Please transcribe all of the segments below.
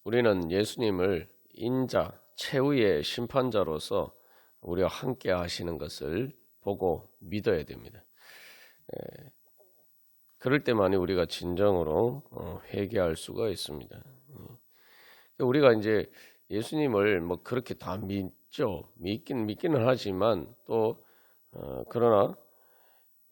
우리는 예수님을 인자, 최후의 심판자로서 우리와 함께 하시는 것을 보고 믿어야 됩니다. 그럴 때만이 우리가 진정으로 회개할 수가 있습니다. 우리가 이제 예수님을 뭐 그렇게 다 믿죠. 믿기는 하지만 또 그러나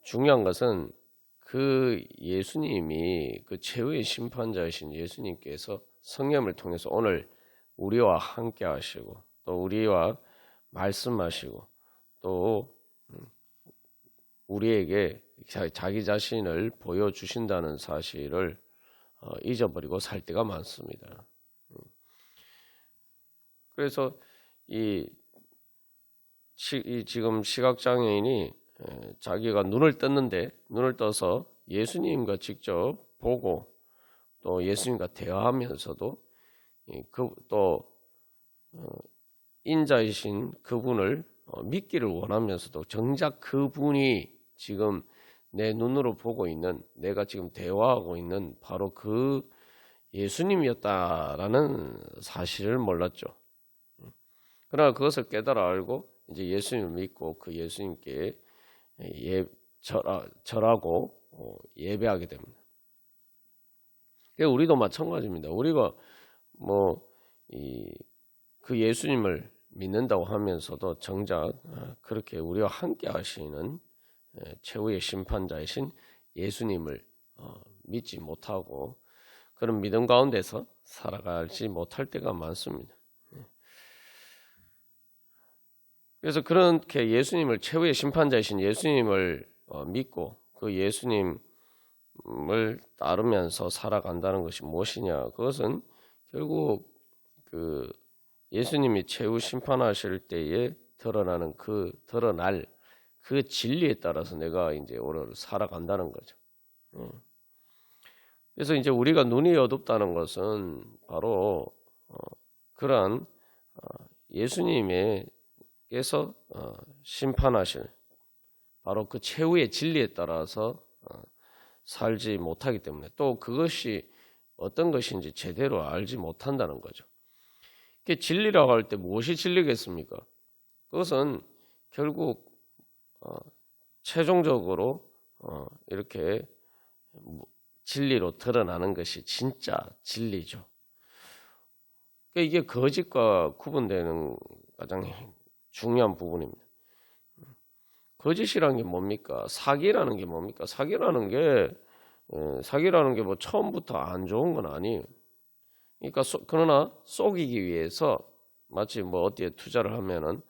중요한 것은 그 예수님이 그 최후의 심판자이신 예수님께서 성령을 통해서 오늘 우리와 함께 하시고 또 우리와 말씀하시고 또 우리에게 자기 자신을 보여주신다는 사실을 잊어버리고 살 때가 많습니다. 그래서 지금 시각장애인이 자기가 눈을 떠서 예수님과 직접 보고 또 예수님과 대화하면서도 또 인자이신 그분을 믿기를 원하면서도 정작 그분이 지금 내 눈으로 보고 있는, 내가 지금 대화하고 있는 바로 그 예수님이었다라는 사실을 몰랐죠. 그러나 그것을 깨달아 알고 이제 예수님을 믿고 그 예수님께 절하고 예배하게 됩니다. 우리도 마찬가지입니다. 우리가 그 예수님을 믿는다고 하면서도 정작 그렇게 우리와 함께 하시는 최후의 심판자이신 예수님을 믿지 못하고 그런 믿음 가운데서 살아가지 못할 때가 많습니다. 그래서 그렇게 예수님을 최후의 심판자이신 예수님을 믿고 그 예수님을 따르면서 살아간다는 것이 무엇이냐? 그것은 결국 그 예수님이 최후 심판하실 때에 드러날 그 진리에 따라서 내가 이제 오늘 살아간다는 거죠. 그래서 이제 우리가 눈이 어둡다는 것은 바로 그러한 예수님께서 심판하실 바로 그 최후의 진리에 따라서 살지 못하기 때문에 또 그것이 어떤 것인지 제대로 알지 못한다는 거죠. 진리라고 할 때 무엇이 진리겠습니까? 그것은 결국 최종적으로 이렇게 진리로 드러나는 것이 진짜 진리죠. 이게 거짓과 구분되는 가장 중요한 부분입니다. 거짓이라는 게 뭡니까? 사기라는 게 뭡니까? 사기라는 게 뭐 처음부터 안 좋은 건 아니에요. 그러니까 그러나 속이기 위해서 마치 뭐 어디에 투자를 하면은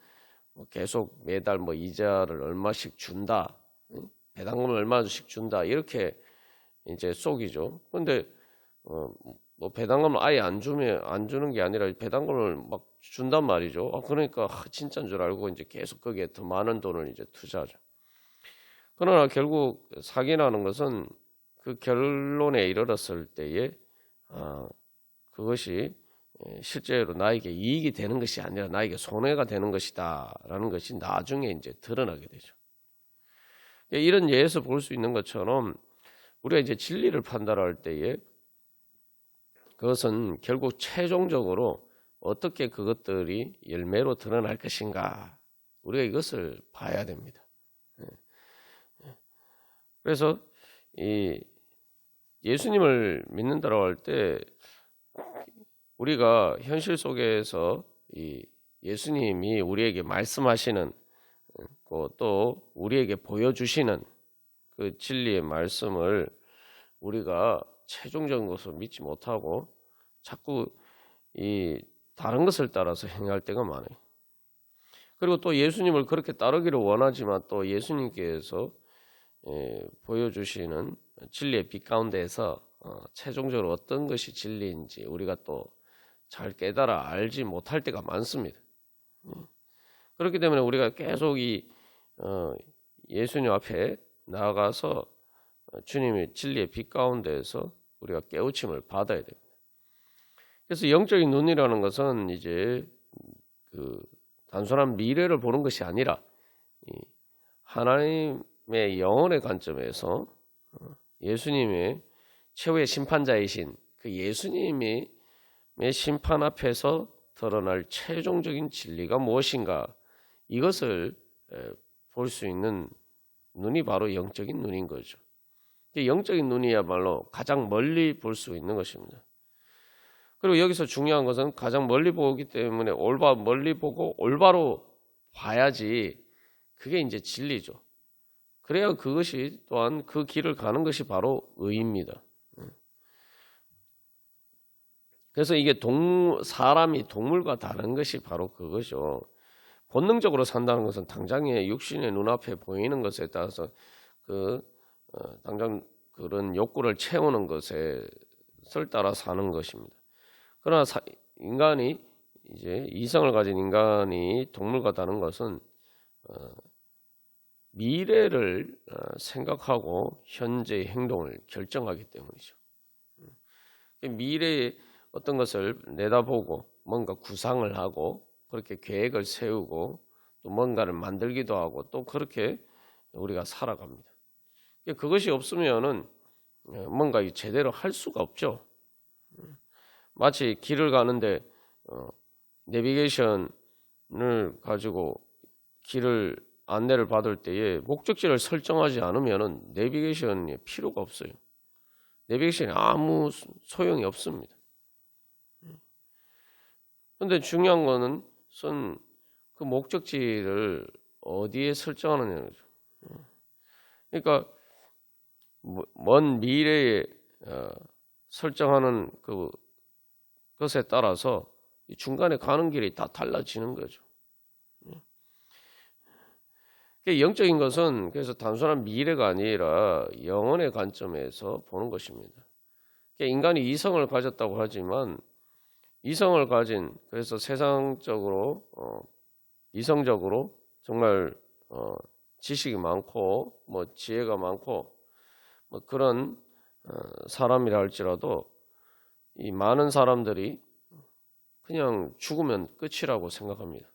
계속 매달 뭐 이자를 얼마씩 준다, 배당금을 얼마씩 준다 이렇게 이제 속이죠. 그런데 뭐 배당금을 아예 안 주는 게 아니라 배당금을 막 준단 말이죠. 그러니까 진짜인 줄 알고 이제 계속 거기에 더 많은 돈을 이제 투자하죠. 그러나 결국 사기라는 것은 그 결론에 이르렀을 때에 그것이 실제로 나에게 이익이 되는 것이 아니라 나에게 손해가 되는 것이다라는 것이 나중에 이제 드러나게 되죠. 이런 예에서 볼 수 있는 것처럼 우리가 이제 진리를 판단할 때에 그것은 결국 최종적으로 어떻게 그것들이 열매로 드러날 것인가 우리가 이것을 봐야 됩니다. 그래서 이 예수님을 믿는다고 할 때 우리가 현실 속에서 이 예수님이 우리에게 말씀하시는 또 우리에게 보여주시는 그 진리의 말씀을 우리가 최종적인 것을 믿지 못하고 자꾸 이 다른 것을 따라서 행할 때가 많아요. 그리고 또 예수님을 그렇게 따르기를 원하지만 또 예수님께서 보여주시는 진리의 빛 가운데에서 최종적으로 어떤 것이 진리인지 우리가 또 잘 깨달아 알지 못할 때가 많습니다. 그렇기 때문에 우리가 계속 예수님 앞에 나아가서 주님의 진리의 빛 가운데에서 우리가 깨우침을 받아야 됩니다. 그래서 영적인 눈이라는 것은 이제 그 단순한 미래를 보는 것이 아니라 하나님의 영혼의 관점에서 예수님의 최후의 심판자이신 그 예수님이 심판 앞에서 드러날 최종적인 진리가 무엇인가, 이것을 볼 수 있는 눈이 바로 영적인 눈인 거죠. 영적인 눈이야말로 가장 멀리 볼 수 있는 것입니다. 그리고 여기서 중요한 것은 가장 멀리 보기 때문에 멀리 보고 올바로 봐야지 그게 이제 진리죠. 그래야 그것이 또한 그 길을 가는 것이 바로 의입니다. 그래서 이게 사람이 동물과 다른 것이 바로 그거죠. 본능적으로 산다는 것은 당장의 육신의 눈앞에 보이는 것에 따라서 당장 그런 욕구를 채우는 것에 따라 사는 것입니다. 그러나 인간이 이제 이성을 가진 인간이 동물과 다른 것은 미래를 생각하고 현재의 행동을 결정하기 때문이죠. 미래에 어떤 것을 내다보고 뭔가 구상을 하고 그렇게 계획을 세우고 또 뭔가를 만들기도 하고 또 그렇게 우리가 살아갑니다. 그것이 없으면은 뭔가 제대로 할 수가 없죠. 마치 길을 가는데 내비게이션을 가지고 길을 안내를 받을 때에 목적지를 설정하지 않으면은 내비게이션이 필요가 없어요. 내비게이션이 아무 소용이 없습니다. 그런데 중요한 거는 그 목적지를 어디에 설정하느냐는 거죠. 그러니까 먼 미래에 설정하는 그것에 따라서 중간에 가는 길이 다 달라지는 거죠. 영적인 것은 그래서 단순한 미래가 아니라 영혼의 관점에서 보는 것입니다. 인간이 이성을 가졌다고 하지만 이성을 가진, 그래서 세상적으로 이성적으로 정말 지식이 많고 뭐 지혜가 많고 뭐 그런 사람이라 할지라도 이 많은 사람들이 그냥 죽으면 끝이라고 생각합니다.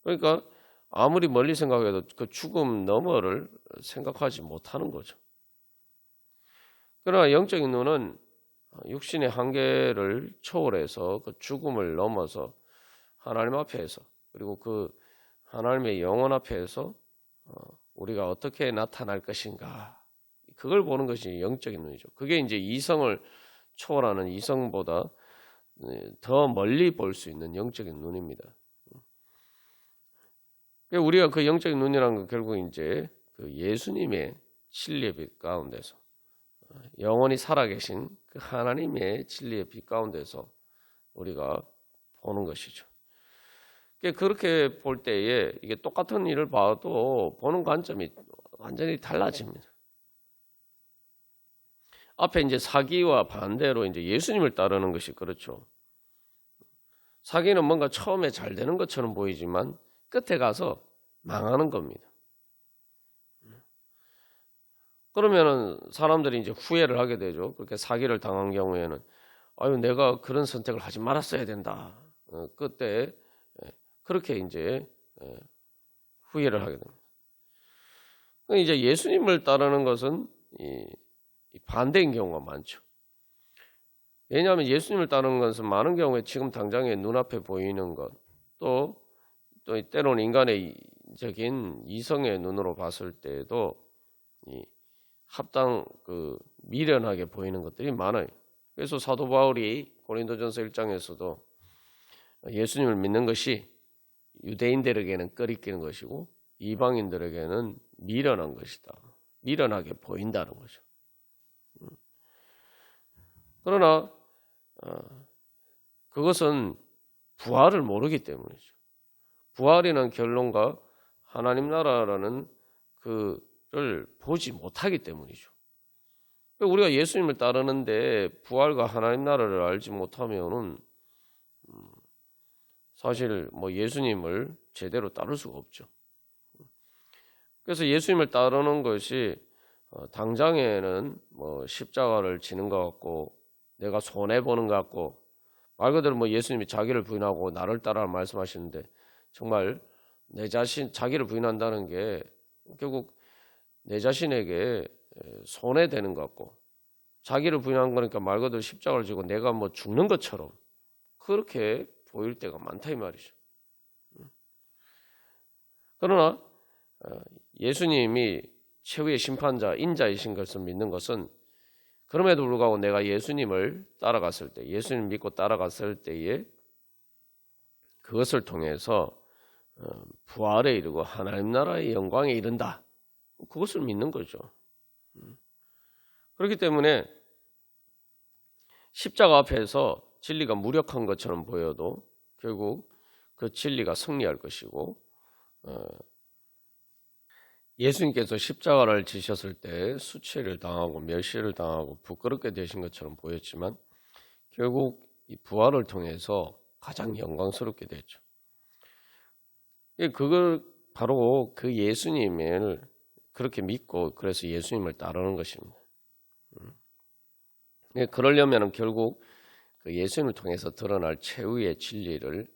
그러니까 아무리 멀리 생각해도 그 죽음 너머를 생각하지 못하는 거죠. 그러나 영적인 눈은 육신의 한계를 초월해서 그 죽음을 넘어서 하나님 앞에서, 그리고 그 하나님의 영혼 앞에서 우리가 어떻게 나타날 것인가, 그걸 보는 것이 영적인 눈이죠. 그게 이제 이성을 초월하는, 이성보다 더 멀리 볼 수 있는 영적인 눈입니다. 우리가 그 영적인 눈이라는 건 결국 이제 그 예수님의 진리의 빛 가운데서, 영원히 살아계신 그 하나님의 진리의 빛 가운데서 우리가 보는 것이죠. 그렇게 볼 때에 이게 똑같은 일을 봐도 보는 관점이 완전히 달라집니다. 앞에 이제 사기와 반대로 이제 예수님을 따르는 것이 그렇죠. 사기는 뭔가 처음에 잘 되는 것처럼 보이지만 끝에 가서 망하는 겁니다. 그러면은 사람들이 이제 후회를 하게 되죠. 그렇게 사기를 당한 경우에는 내가 그런 선택을 하지 말았어야 된다. 그때 그렇게 이제 후회를 하게 됩니다. 이제 예수님을 따르는 것은 이 반대인 경우가 많죠. 왜냐하면 예수님을 따르는 것은 많은 경우에 지금 당장에 눈앞에 보이는 것, 또 때로는 인간적인 이성의 눈으로 봤을 때에도 미련하게 보이는 것들이 많아요. 그래서 사도 바울이 고린도전서 1장에서도 예수님을 믿는 것이 유대인들에게는 꺼리끼는 것이고 이방인들에게는 미련한 것이다. 미련하게 보인다는 거죠. 그러나 그것은 부활을 모르기 때문이죠. 부활이라는 결론과 하나님 나라라는 그를 보지 못하기 때문이죠. 우리가 예수님을 따르는데 부활과 하나님 나라를 알지 못하면은 사실 뭐 예수님을 제대로 따를 수가 없죠. 그래서 예수님을 따르는 것이 당장에는 뭐 십자가를 지는 것 같고 내가 손해 보는 것 같고, 말 그대로 뭐 예수님이 자기를 부인하고 나를 따라 말씀하시는데 정말 내 자신 자기를 부인한다는 게 결국 내 자신에게 손해되는 것 같고 자기를 부인한 거니까 말 그대로 십자가를 지고 내가 뭐 죽는 것처럼 그렇게 보일 때가 많다 이 말이죠. 그러나 예수님이 최후의 심판자, 인자이신 것을 믿는 것은 그럼에도 불구하고 내가 예수님을 따라갔을 때, 예수님 믿고 따라갔을 때에 그것을 통해서 부활에 이르고 하나님 나라의 영광에 이른다. 그것을 믿는 거죠. 그렇기 때문에 십자가 앞에서 진리가 무력한 것처럼 보여도 결국 그 진리가 승리할 것이고 예수님께서 십자가를 지셨을 때 수치를 당하고 멸시를 당하고 부끄럽게 되신 것처럼 보였지만 결국 이 부활을 통해서 가장 영광스럽게 됐죠. 그걸 바로 그 예수님을 그렇게 믿고 그래서 예수님을 따르는 것입니다. 그러려면 결국 그 예수님을 통해서 드러날 최후의 진리를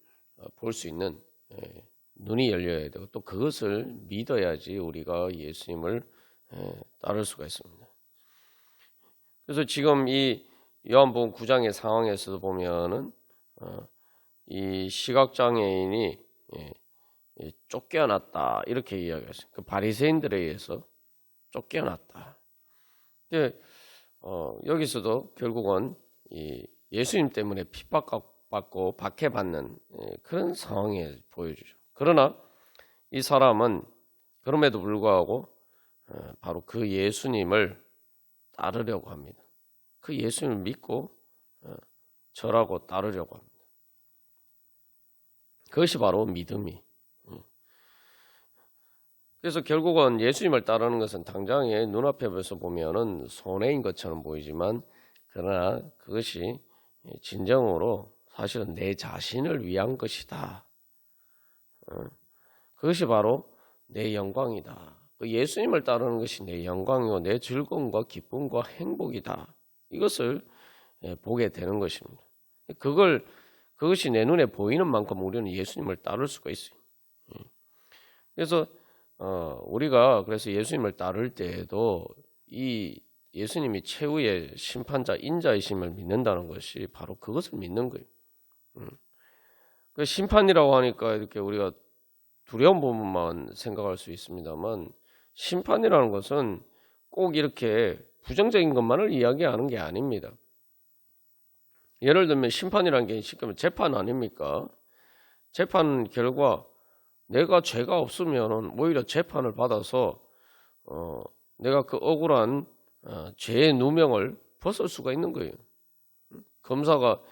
볼 수 있는 눈이 열려야 되고 또 그것을 믿어야지 우리가 예수님을 따를 수가 있습니다. 그래서 지금 이 요한복음 9장의 상황에서도 보면은 이 시각장애인이 쫓겨났다 이렇게 이야기했어요. 그 바리새인들에 의해서 쫓겨났다. 여기서도 결국은 이 예수님 때문에 핍박받고 박해받는 그런 상황에 보여주죠. 그러나 이 사람은 그럼에도 불구하고 바로 그 예수님을 따르려고 합니다. 그 예수님을 믿고 절하고 따르려고 합니다. 그것이 바로 믿음이. 그래서 결국은 예수님을 따르는 것은 당장에 눈앞에서 보면은 손해인 것처럼 보이지만 그러나 그것이 진정으로 사실은 내 자신을 위한 것이다. 그것이 바로 내 영광이다. 예수님을 따르는 것이 내 영광이고 내 즐거움과 기쁨과 행복이다. 이것을 보게 되는 것입니다. 그것이 내 눈에 보이는 만큼 우리는 예수님을 따를 수가 있어요. 그래서 우리가 그래서 예수님을 따를 때에도 이 예수님이 최후의 심판자 인자이심을 믿는다는 것이 바로 그것을 믿는 거예요. 그 심판이라고 하니까 이렇게 우리가 두려운 부분만 생각할 수 있습니다만 심판이라는 것은 꼭 이렇게 부정적인 것만을 이야기하는 게 아닙니다. 예를 들면 심판이라는 게 쉽게 재판 아닙니까? 재판 결과 내가 죄가 없으면 오히려 재판을 받아서 내가 그 억울한 죄의 누명을 벗을 수가 있는 거예요. 검사가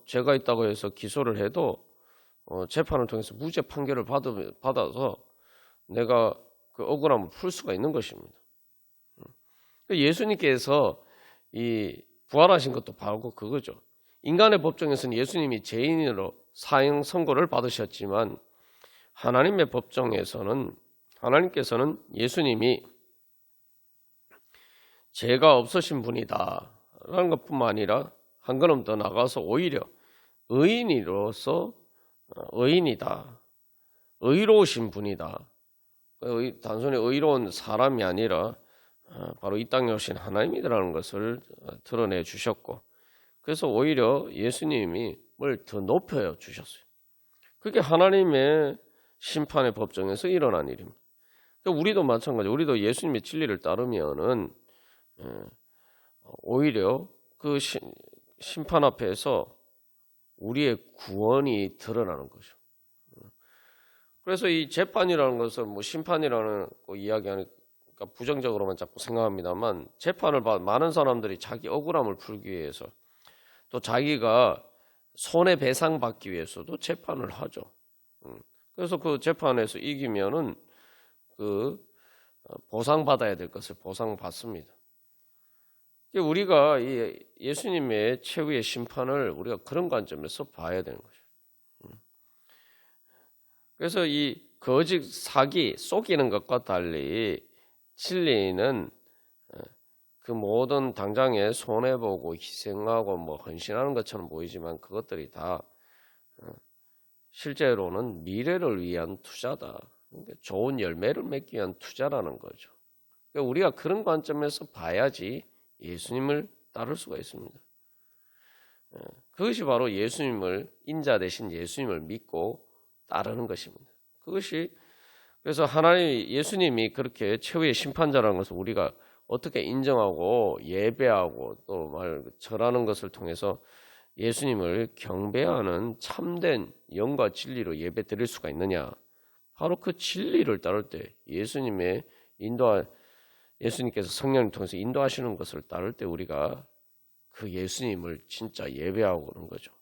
죄가 있다고 해서 기소를 해도 재판을 통해서 무죄 판결을 받아서 내가 그 억울함을 풀 수가 있는 것입니다. 예수님께서 이 부활하신 것도 바로 그거죠. 인간의 법정에서는 예수님이 죄인으로 사형 선고를 받으셨지만 하나님의 법정에서는 하나님께서는 예수님이 죄가 없으신 분이다 라는 것뿐만 아니라 한 걸음 더 나가서 오히려 의인으로서 의인이다, 의로우신 분이다. 단순히 의로운 사람이 아니라 바로 이 땅에 오신 하나님이라는 것을 드러내 주셨고 그래서 오히려 예수님이 뭘 더 높여 주셨어요. 그게 하나님의 심판의 법정에서 일어난 일입니다. 우리도 마찬가지. 우리도 예수님의 진리를 따르면은 오히려 그 심판 앞에서 우리의 구원이 드러나는 거죠. 그래서 이 재판이라는 것을 뭐 심판이라는 거 이야기하니까 부정적으로만 자꾸 생각합니다만 재판을 많은 사람들이 자기 억울함을 풀기 위해서 또 자기가 손해배상 받기 위해서도 재판을 하죠. 그래서 그 재판에서 이기면은 그 보상받아야 될 것을 보상받습니다. 우리가 이 예수님의 최후의 심판을 우리가 그런 관점에서 봐야 되는 거죠. 그래서 이 거짓 사기 속이는 것과 달리 진리는 그 모든 당장에 손해보고 희생하고 뭐 헌신하는 것처럼 보이지만 그것들이 다 실제로는 미래를 위한 투자다. 그러니까 좋은 열매를 맺기 위한 투자라는 거죠. 그러니까 우리가 그런 관점에서 봐야지 예수님을 따를 수가 있습니다. 그것이 바로 예수님을 인자 대신 예수님을 믿고 따르는 것입니다. 그것이 그래서 하나님 예수님이 그렇게 최후의 심판자라는 것을 우리가 어떻게 인정하고 예배하고 또 절하는 것을 통해서 예수님을 경배하는 참된 영과 진리로 예배 드릴 수가 있느냐? 바로 그 진리를 따를 때 예수님께서 성령을 통해서 인도하시는 것을 따를 때 우리가 그 예수님을 진짜 예배하고 그런 거죠.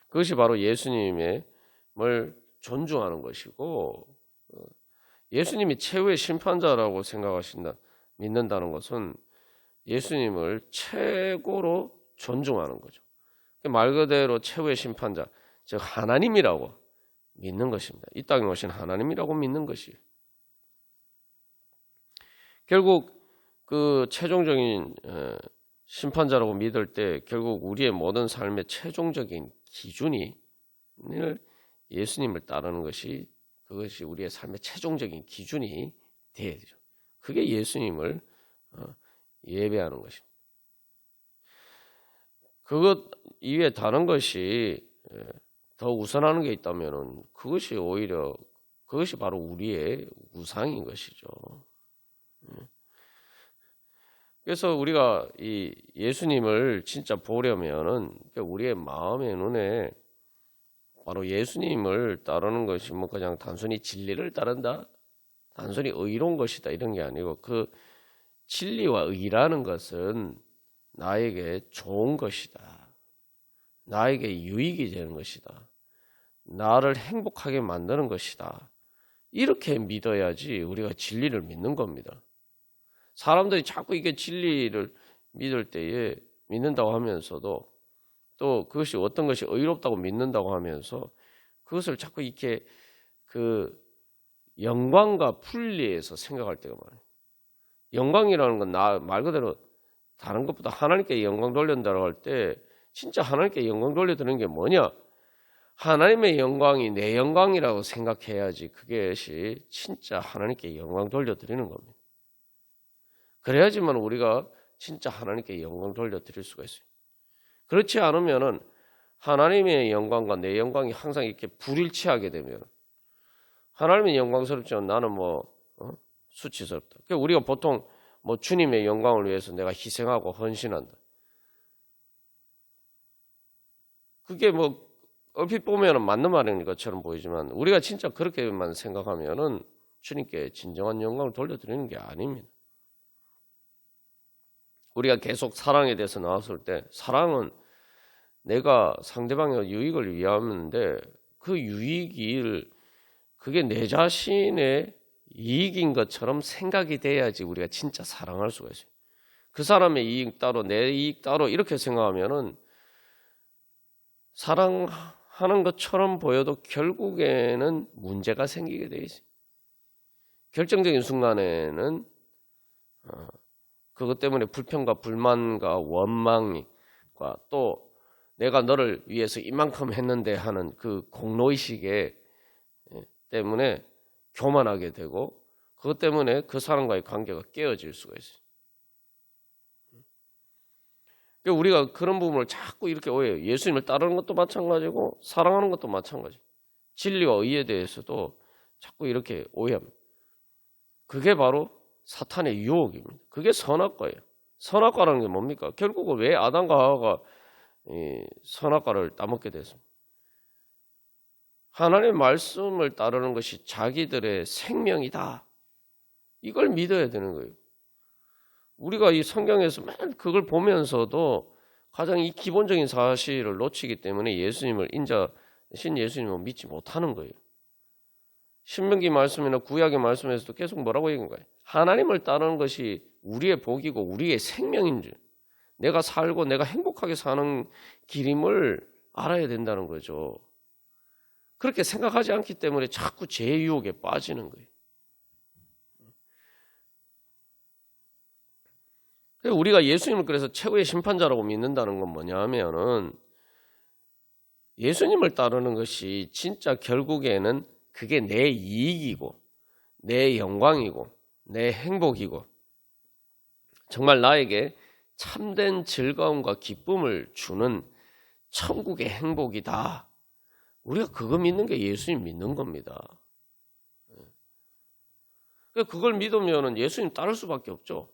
그것이 바로 예수님을 존중하는 것이고, 예수님이 최후의 심판자라고 믿는다는 것은 예수님을 최고로 존중하는 거죠. 말 그대로 최후의 심판자, 즉 하나님이라고 믿는 것입니다. 이 땅에 오신 하나님이라고 믿는 것이. 결국 그 최종적인 심판자라고 믿을 때 결국 우리의 모든 삶의 최종적인 기준이 예수님을 따르는 것이 그것이 우리의 삶의 최종적인 기준이 되어야 되죠. 그게 예수님을 예배하는 것입니다. 그것 이외에 다른 것이 더 우선하는 게 있다면은 그것이 바로 우리의 우상인 것이죠. 그래서 우리가 이 예수님을 진짜 보려면은 우리의 마음의 눈에 바로 예수님을 따르는 것이 뭐 그냥 단순히 진리를 따른다, 단순히 의로운 것이다 이런 게 아니고 그 진리와 의라는 것은 나에게 좋은 것이다, 나에게 유익이 되는 것이다, 나를 행복하게 만드는 것이다. 이렇게 믿어야지 우리가 진리를 믿는 겁니다. 사람들이 자꾸 이게 진리를 믿을 때에 믿는다고 하면서도 또 그것이 어떤 것이 의롭다고 믿는다고 하면서 그것을 자꾸 이렇게 그 영광과 분리해서 생각할 때가 많아요. 영광이라는 건 말 그대로 다른 것보다 하나님께 영광 돌린다고 할 때 진짜 하나님께 영광 돌려드리는 게 뭐냐? 하나님의 영광이 내 영광이라고 생각해야지 그것이 진짜 하나님께 영광 돌려드리는 겁니다. 그래야지만 우리가 진짜 하나님께 영광 돌려드릴 수가 있어요. 그렇지 않으면은 하나님의 영광과 내 영광이 항상 이렇게 불일치하게 되면 하나님의 영광스럽지만 나는 수치스럽다. 그러니까 우리가 보통 주님의 영광을 위해서 내가 희생하고 헌신한다. 그게 얼핏 보면은 맞는 말인 것처럼 보이지만 우리가 진짜 그렇게만 생각하면은 주님께 진정한 영광을 돌려드리는 게 아닙니다. 우리가 계속 사랑에 대해서 나왔을 때 사랑은 내가 상대방의 유익을 위함인데 그 유익이 그게 내 자신의 이익인 것처럼 생각이 돼야지 우리가 진짜 사랑할 수가 있어요. 그 사람의 이익 따로 내 이익 따로 이렇게 생각하면은 사랑하는 것처럼 보여도 결국에는 문제가 생기게 돼 있어요. 결정적인 순간에는 그것 때문에 불평과 불만과 원망과 또 내가 너를 위해서 이만큼 했는데 하는 그 공로의식에 때문에 교만하게 되고 그것 때문에 그 사람과의 관계가 깨어질 수가 있어요. 우리가 그런 부분을 자꾸 이렇게 오해해요. 예수님을 따르는 것도 마찬가지고 사랑하는 것도 마찬가지. 진리와 의에 대해서도 자꾸 이렇게 오해합니다. 그게 바로 사탄의 유혹입니다. 그게 선악과예요. 선악과라는 게 뭡니까? 결국은 왜 아담과 하와가 선악과를 따먹게 됐습니까? 하나님의 말씀을 따르는 것이 자기들의 생명이다. 이걸 믿어야 되는 거예요. 우리가 이 성경에서 맨 그걸 보면서도 가장 이 기본적인 사실을 놓치기 때문에 신 예수님을 믿지 못하는 거예요. 신명기 말씀이나 구약의 말씀에서도 계속 뭐라고 얘기한 거예요? 하나님을 따르는 것이 우리의 복이고 우리의 생명인 줄, 내가 살고 내가 행복하게 사는 길임을 알아야 된다는 거죠. 그렇게 생각하지 않기 때문에 자꾸 죄의 유혹에 빠지는 거예요. 우리가 예수님을 그래서 최고의 심판자라고 믿는다는 건 뭐냐 하면은 예수님을 따르는 것이 진짜 결국에는 그게 내 이익이고 내 영광이고 내 행복이고 정말 나에게 참된 즐거움과 기쁨을 주는 천국의 행복이다. 우리가 그거 믿는 게 예수님 믿는 겁니다. 그걸 믿으면 예수님 따를 수밖에 없죠.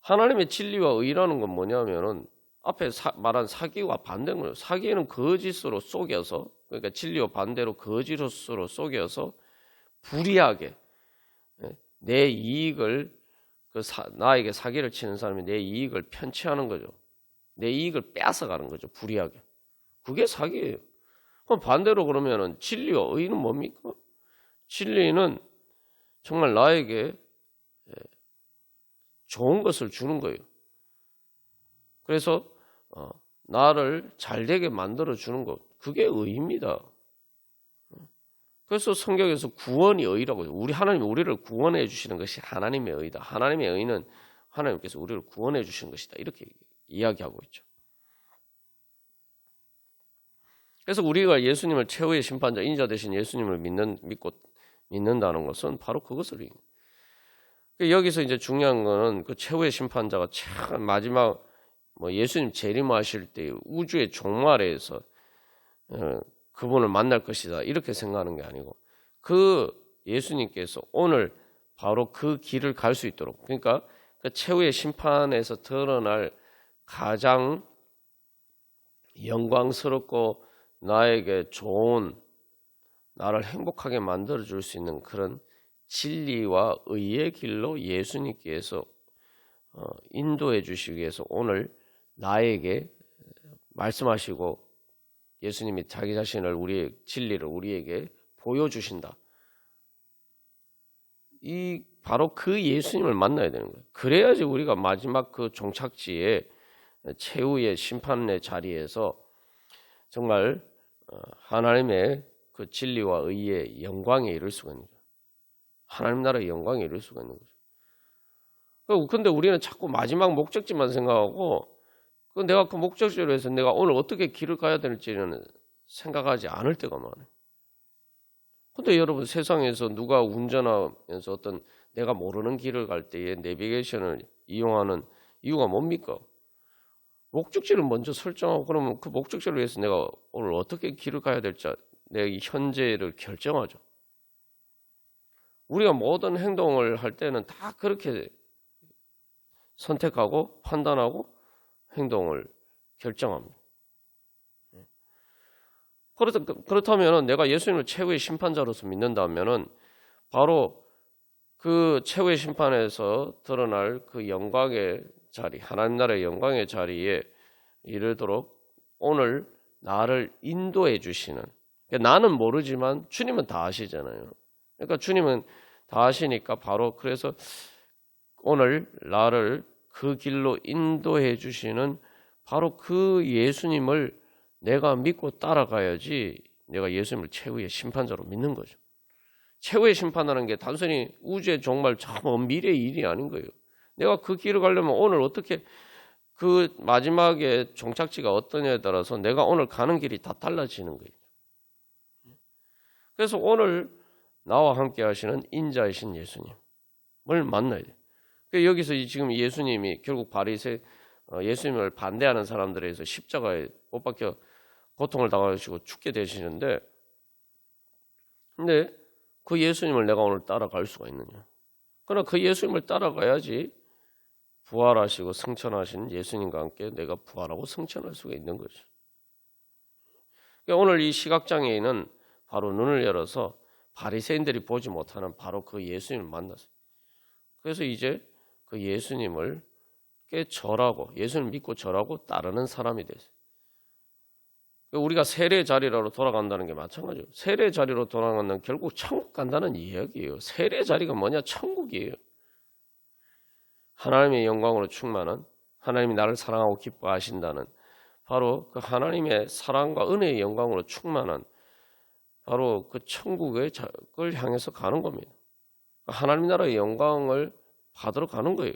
하나님의 진리와 의라는 건 뭐냐면은 앞에 말한 사기와 반대인 거예요. 사기는 거짓으로 속여서, 그러니까 진리와 반대로 거짓으로 속여서 불의하게 내 이익을 나에게 사기를 치는 사람이 내 이익을 편취하는 거죠. 내 이익을 빼앗아가는 거죠. 불의하게. 그게 사기예요. 그럼 반대로 그러면은 진리와 의는 뭡니까? 진리는 정말 나에게 좋은 것을 주는 거예요. 그래서 나를 잘되게 만들어 주는 것, 그게 의입니다. 그래서 성경에서 구원이 의라고 해요. 하나님이 우리를 구원해 주시는 것이 하나님의 의다. 하나님의 의는 하나님께서 우리를 구원해 주시는 것이다. 이렇게 이야기하고 있죠. 그래서 우리가 예수님을 최후의 심판자, 인자 되신 예수님을 믿고 믿는다는 것은 바로 그것을 얘기해요. 여기서 이제 중요한 거는 그 최후의 심판자가 참 마지막 예수님 재림하실 때 우주의 종말에서 그분을 만날 것이다 이렇게 생각하는 게 아니고 그 예수님께서 오늘 바로 그 길을 갈 수 있도록, 그러니까 그 최후의 심판에서 드러날 가장 영광스럽고 나에게 좋은, 나를 행복하게 만들어줄 수 있는 그런 진리와 의의 길로 예수님께서 인도해 주시기 위해서 오늘 나에게 말씀하시고 예수님이 자기 자신을 우리의 진리를 우리에게 보여주신다. 바로 그 예수님을 만나야 되는 거예요. 그래야지 우리가 마지막 그 종착지에 최후의 심판의 자리에서 정말 하나님의 그 진리와 의의 영광에 이를 수가 있는 거죠. 하나님 나라의 영광에 이를 수가 있는 거죠. 근데 우리는 자꾸 마지막 목적지만 생각하고 내가 그 목적지로 해서 내가 오늘 어떻게 길을 가야 될지는 생각하지 않을 때가 많아요. 근데 여러분 세상에서 누가 운전하면서 어떤 내가 모르는 길을 갈 때에 내비게이션을 이용하는 이유가 뭡니까? 목적지를 먼저 설정하고 그러면 그 목적지를 위해서 내가 오늘 어떻게 길을 가야 될지 내 현재를 결정하죠. 우리가 모든 행동을 할 때는 다 그렇게 선택하고 판단하고 행동을 결정합니다. 그렇다면 내가 예수님을 최후의 심판자로서 믿는다면 바로 그 최후의 심판에서 드러날 그 영광의 자리, 하나님 나라의 영광의 자리에 이르도록 오늘 나를 인도해 주시는, 그러니까 나는 모르지만 주님은 다 아시잖아요. 그러니까 주님은 다 아시니까 바로 그래서 오늘 나를 그 길로 인도해 주시는 바로 그 예수님을 내가 믿고 따라가야지 내가 예수님을 최후의 심판자로 믿는 거죠. 최후의 심판하는 게 단순히 우주의 종말 저 먼 미래의 일이 아닌 거예요. 내가 그 길을 가려면 오늘 어떻게 그 마지막에 종착지가 어떠냐에 따라서 내가 오늘 가는 길이 다 달라지는 거예요. 그래서 오늘 나와 함께 하시는 인자이신 예수님을 만나야 돼요. 여기서 지금 예수님이 결국 예수님을 반대하는 사람들에 의해서 십자가에 못 박혀 고통을 당하시고 죽게 되시는데, 근데 그 예수님을 내가 오늘 따라갈 수가 있느냐? 그러나 그 예수님을 따라가야지 부활하시고 승천하신 예수님과 함께 내가 부활하고 승천할 수가 있는 거죠. 오늘 이 시각장애인은 바로 눈을 열어서 바리새인들이 보지 못하는 바로 그 예수님을 만났어요. 그래서 이제 그 예수님을 절하고 예수님을 믿고 절하고 따르는 사람이 됐어요. 우리가 세례 자리로 돌아간다는 게 마찬가지예요. 세례 자리로 돌아간다는 결국 천국 간다는 이야기예요. 세례 자리가 뭐냐? 천국이에요. 하나님의 영광으로 충만한, 하나님이 나를 사랑하고 기뻐하신다는 바로 그 하나님의 사랑과 은혜의 영광으로 충만한 바로 그 천국을 향해서 가는 겁니다. 하나님 나라의 영광을 받으러 가는 거예요.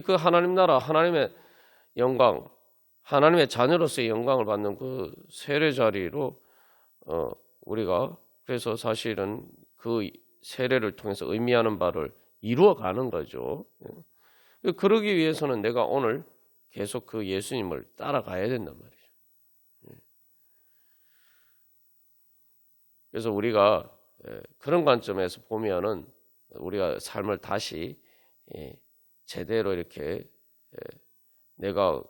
그 하나님 나라, 하나님의 영광, 하나님의 자녀로서의 영광을 받는 그 세례 자리로 우리가 그래서 사실은 그 세례를 통해서 의미하는 바를 이루어 가는 거죠. 그러기 위해서는 내가 오늘 계속 그 예수님을 따라가야 된단 말이죠. 그래서 우리가 그런 관점에서 보면은 우리가 삶을 다시 제대로 이렇게 내가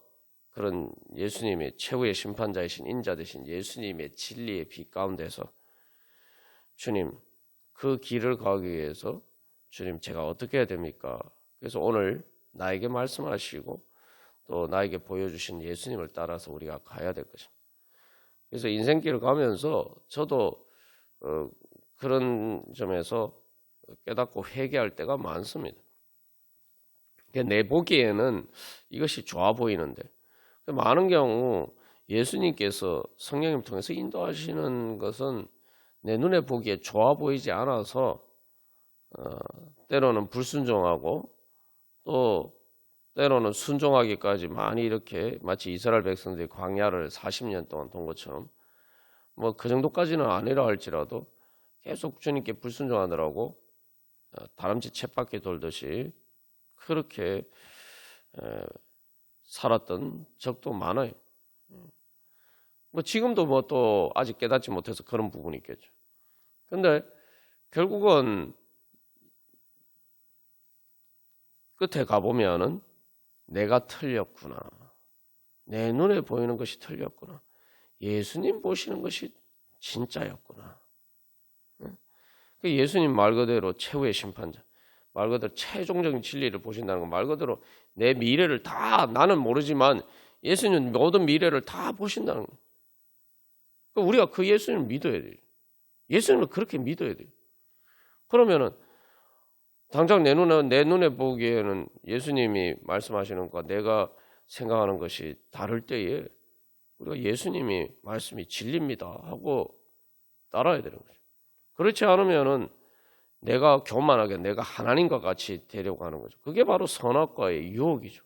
그런 예수님의 최후의 심판자이신 인자 되신 예수님의 진리의 빛 가운데서 주님 그 길을 가기 위해서 주님 제가 어떻게 해야 됩니까? 그래서 오늘 나에게 말씀하시고 또 나에게 보여주신 예수님을 따라서 우리가 가야 될 것입니다. 그래서 인생길을 가면서 저도 그런 점에서 깨닫고 회개할 때가 많습니다. 내 보기에는 이것이 좋아 보이는데 많은 경우 예수님께서 성령님 통해서 인도하시는 것은 내 눈에 보기에 좋아 보이지 않아서 때로는 불순종하고 또 때로는 순종하기까지 많이 이렇게 마치 이스라엘 백성들이 광야를 40년 동안 돈 것처럼 뭐 그 정도까지는 아니라 할지라도 계속 주님께 불순종하느라고 다람쥐 쳇바퀴 돌듯이 그렇게 살았던 적도 많아요. 뭐 지금도 뭐 또 아직 깨닫지 못해서 그런 부분이 있겠죠. 근데 결국은 끝에 가보면은 내가 틀렸구나. 내 눈에 보이는 것이 틀렸구나. 예수님 보시는 것이 진짜였구나. 예수님 말 그대로 최후의 심판자. 말 그대로 최종적인 진리를 보신다는 건 말 그대로 내 미래를 다 나는 모르지만 예수님 모든 미래를 다 보신다는 거예요. 우리가 그 예수님을 믿어야 돼요. 예수님을 그렇게 믿어야 돼요. 그러면은 당장 내 눈에 보기에는 예수님이 말씀하시는 것과 내가 생각하는 것이 다를 때에 우리가 예수님이 말씀이 진리입니다 하고 따라야 되는 거죠. 그렇지 않으면은 내가 교만하게 내가 하나님과 같이 되려고 하는 거죠. 그게 바로 선악과의 유혹이죠.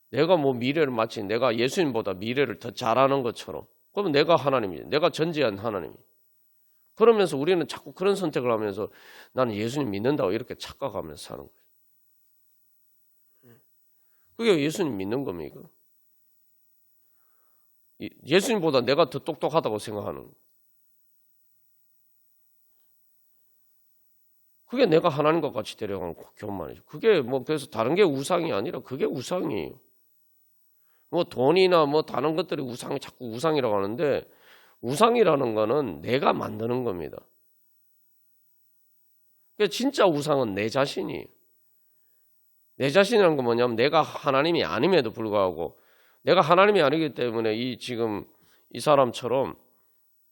내가 뭐 미래를 마치 내가 예수님보다 미래를 더 잘하는 것처럼 그러면 내가 하나님이죠. 내가 전지한 하나님이. 그러면서 우리는 자꾸 그런 선택을 하면서 나는 예수님 믿는다고 이렇게 착각하면서 사는 거예요. 그게 예수님 믿는 겁니까? 예수님보다 내가 더 똑똑하다고 생각하는 거예요. 그게 내가 하나님과 같이 되려고 하는 교만이죠. 그게 뭐 그래서 다른 게 우상이 아니라 그게 우상이에요. 뭐 돈이나 뭐 다른 것들이 자꾸 우상이라고 하는데 우상이라는 거는 내가 만드는 겁니다. 그러니까 진짜 우상은 내 자신이에요. 내 자신이라는 건 뭐냐면 내가 하나님이 아님에도 불구하고 내가 하나님이 아니기 때문에 지금 이 사람처럼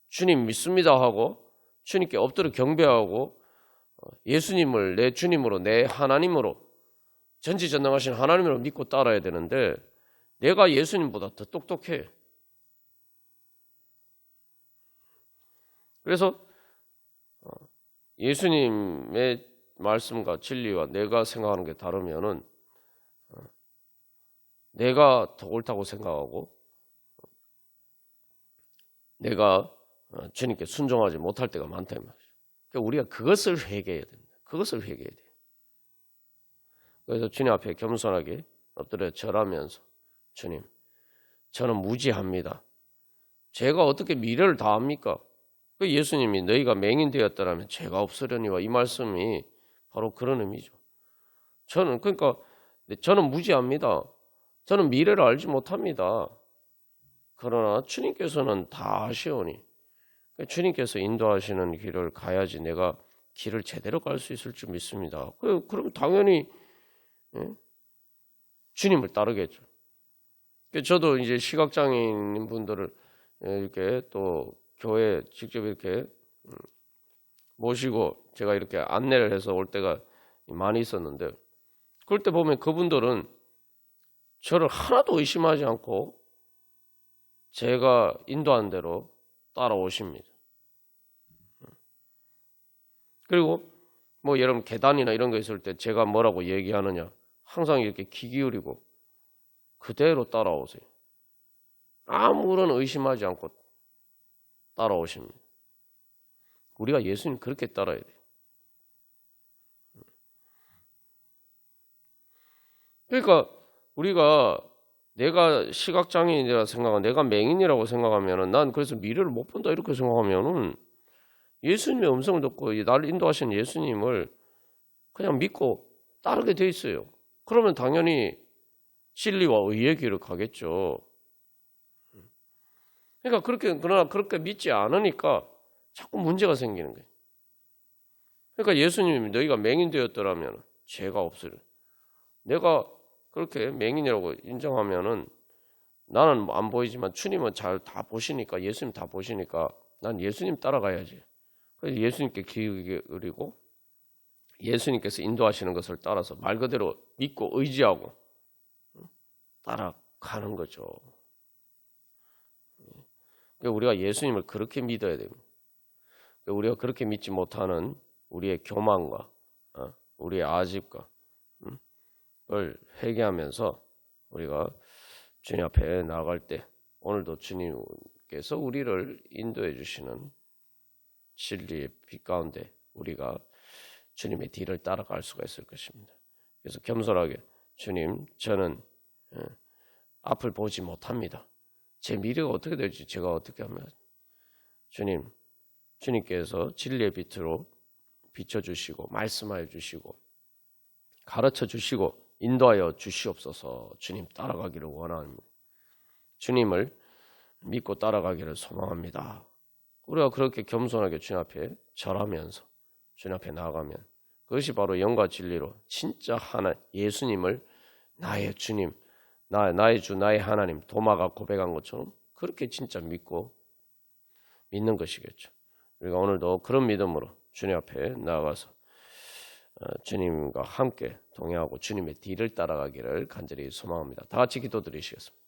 주님 믿습니다 하고 주님께 엎드려 경배하고 예수님을 내 주님으로 내 하나님으로 전지전능하신 하나님으로 믿고 따라야 되는데 내가 예수님보다 더 똑똑해. 그래서 예수님의 말씀과 진리와 내가 생각하는 게 다르면은 내가 더 옳다고 생각하고 내가 주님께 순종하지 못할 때가 많다 이 말이죠. 그러니까 우리가 그것을 회개해야 됩니다. 그것을 회개해야 돼요. 그래서 주님 앞에 겸손하게 엎드려 절하면서 주님, 저는 무지합니다. 제가 어떻게 미래를 다 압니까? 그 예수님이 너희가 맹인되었더라면 죄가 없으려니와 이 말씀이 바로 그런 의미죠. 저는 무지합니다. 저는 미래를 알지 못합니다. 그러나 주님께서는 다 아시오니 주님께서 인도하시는 길을 가야지 내가 길을 제대로 갈 수 있을 줄 믿습니다. 그럼 당연히 주님을 따르겠죠. 저도 이제 시각장애인 분들을 이렇게 또 교회 직접 이렇게 모시고 제가 이렇게 안내를 해서 올 때가 많이 있었는데 그럴 때 보면 그분들은 저를 하나도 의심하지 않고 제가 인도한 대로 따라오십니다. 그리고 뭐 여러분 계단이나 이런 거 있을 때 제가 뭐라고 얘기하느냐 항상 이렇게 귀 기울이고 그대로 따라오세요. 아무런 의심하지 않고 따라오십니다. 우리가 예수님 그렇게 따라야 돼요. 그러니까 우리가 내가 시각장애인이라 생각하면 내가 맹인이라고 생각하면은 난 그래서 미래를 못 본다 이렇게 생각하면은 예수님의 음성을 듣고 나를 인도하시는 예수님을 그냥 믿고 따르게 돼 있어요. 그러면 당연히 진리와 의의 길을 가겠죠. 그러니까 그러나 그렇게 믿지 않으니까 자꾸 문제가 생기는 거예요. 그러니까 예수님이 너희가 맹인 되었더라면 죄가 없으리. 내가 그렇게 맹인이라고 인정하면은 나는 안 보이지만 주님은 잘 다 보시니까 예수님 다 보시니까 난 예수님 따라가야지. 그래서 예수님께 귀 기울이고 예수님께서 인도하시는 것을 따라서 말 그대로 믿고 의지하고 따라가는 거죠. 그러니까 우리가 예수님을 그렇게 믿어야 됩니다. 그러니까 우리가 그렇게 믿지 못하는 우리의 교만과 우리의 아집과 을 회개하면서 우리가 주님 앞에 나아갈 때 오늘도 주님께서 우리를 인도해 주시는 진리의 빛 가운데 우리가 주님의 뒤를 따라갈 수가 있을 것입니다. 그래서 겸손하게 주님 저는 앞을 보지 못합니다. 제 미래가 어떻게 될지 제가 어떻게 하면 주님께서 진리의 빛으로 비춰주시고 말씀하여 주시고 가르쳐 주시고 인도하여 주시옵소서. 주님 따라가기를 원합니다. 주님을 믿고 따라가기를 소망합니다. 우리가 그렇게 겸손하게 주님 앞에 절하면서 주님 앞에 나아가면 그것이 바로 영과 진리로 진짜 하나 예수님을 나의 주님, 나의 주, 나의 하나님 도마가 고백한 것처럼 그렇게 진짜 믿는 것이겠죠. 우리가 오늘도 그런 믿음으로 주님 앞에 나아가서 주님과 함께 동행하고 주님의 뒤를 따라가기를 간절히 소망합니다. 다 같이 기도드리시겠습니다.